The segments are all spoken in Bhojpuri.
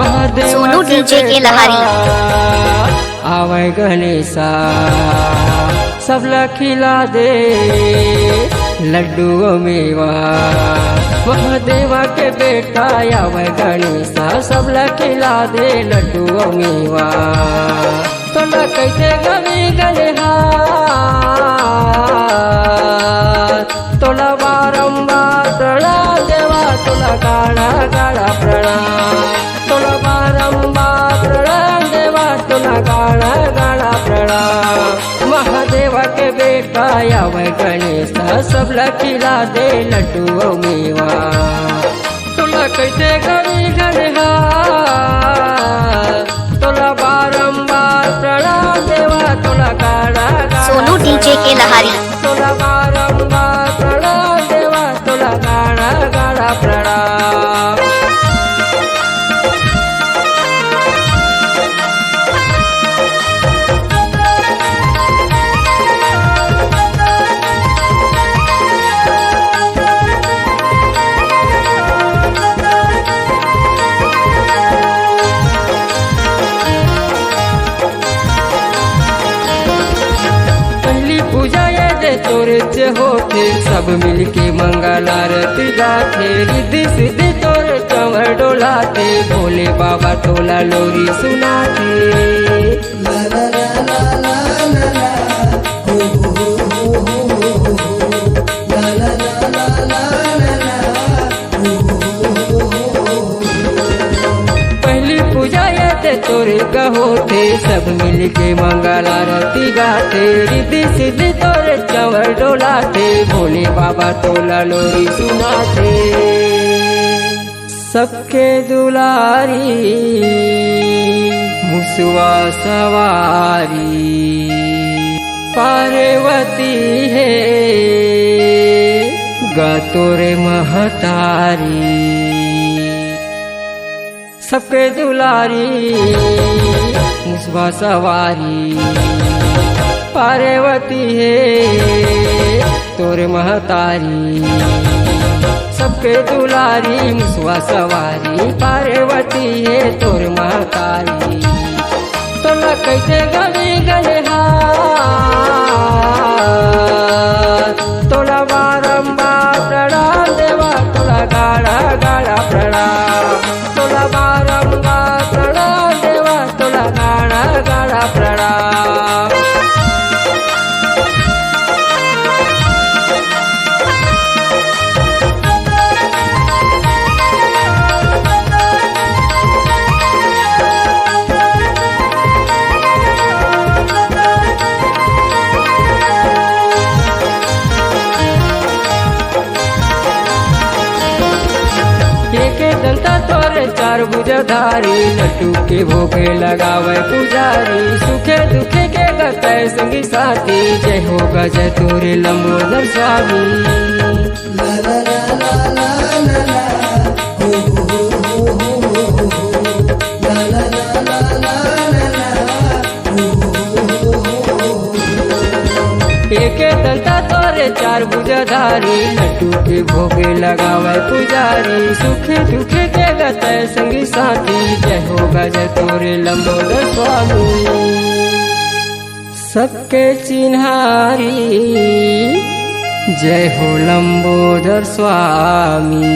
सोनू डीजे के लहारी। आवे गणेशा सबला खिला दे लड्डू मेवा, महादेवा के बेटा आवे गणेशा सबला खिला दे लड्डू मेवा। तोला कैसे गमी गलेहा तोला बारंबार प्रणाम देवा, तोला गाड़ा गाड़ा प्रणाम, तोला बारंबार प्रणाम देवा, तोला गाड़ा गाड़ा प्रणाम। महादेवा के बेटा आवे गणेशा सबला खिला दे लड्डू मेवा। तोला कैसे गमी गलेहा तोला बारंबार प्रणाम देवा, तोला गाड़ा गाड़ा सोनू डीजे के लहारी। तोला बारंबार प्रणाम देवा, तोला गाड़ा गाड़ा प्रणाम। पूजा ये तोरे से होते सब मिलके मंगल आरती गाथे, रिद्धि सिद्धि तोरे चंवर डोलाते, भोले बाबा तोला लोरी सुनाते। पहली पूजा ये तोरे होते सब मिलके मंगल आरती गाते, रिद्धि सिद्धि तोरे चंवर डोलाते, भोले बाबा तोला लोरी सुनाते। सबके दुलारी मुसवा सवारी पार्वती है गा तोरे महतारी। सबके दुलारी मुसवा सवारी पार्वती है तोरे महतारी। सबके दुलारी मुसवा सवारी पार्वती है तोरे महतारी। तोला कैसे गली गलेहा तोला बारंबार प्रणाम देवा, तोला गाड़ा गाड़ा प्रणाम, तोला बारंबार प्रणाम देवा, तोला गाड़ा गाड़ा प्रणाम। दंता तोरे चार भुजधारी, लड्डू के भोगे लगावे पुजारी, सुखे दुखे के गते संगी साथी, जय हो जय तोरे लंबोदर स्वामी। एक दंता तोरे चार भुजधारी, लड्डू के भोगे लगावे पुजारी, सुखे दुखे के गते संगी साथी, जय हो जय तोरे लंबोदर स्वामी। सबके चिन्हारी जय हो लंबोदर स्वामी।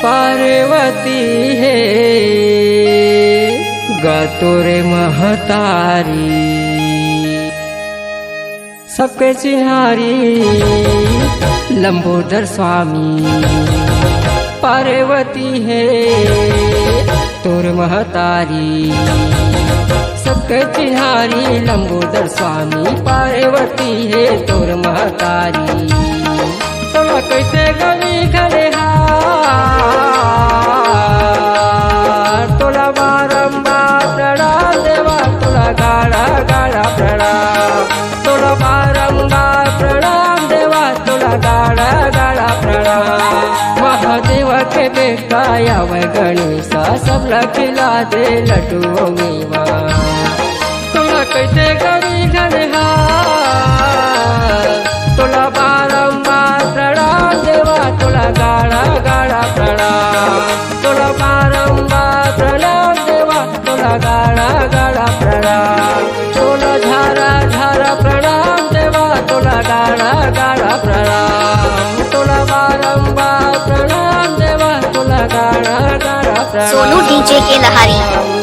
पार्वती है गा तोरे महतारी। सबके चिन्हारी लंबोदर स्वामी पार्वती है तोर महतारी। सबके चिन्हारी लंबोदर स्वामी पार्वती है तोर महतारी। तोला कैसे गली खड़ेहा तोला बारंबार प्रणाम देवा, तोला गाड़ा गाड़ा प्रणाम, तोला बारंबार प्रणाम देवा, तोला गाड़ा गाड़ा प्रणाम। महादेवा के बेटा आवे गणेशा सबला खिला दे लड्डू मेवा। तोला कैसे गली खड़ेहा तोला बारंबार प्रणाम देवा, तोला गाड़ा गाड़ा प्रणाम, तोला बारंबार प्रणाम गाडा गाडा प्रणाम तुला झारा झारा प्रणाम देवा तुला गाडा गाडा प्रणाम तुला वारंवार प्रणाम देवा तुला गाडा गाडा प्रणाम सोनू डीजे के लहारी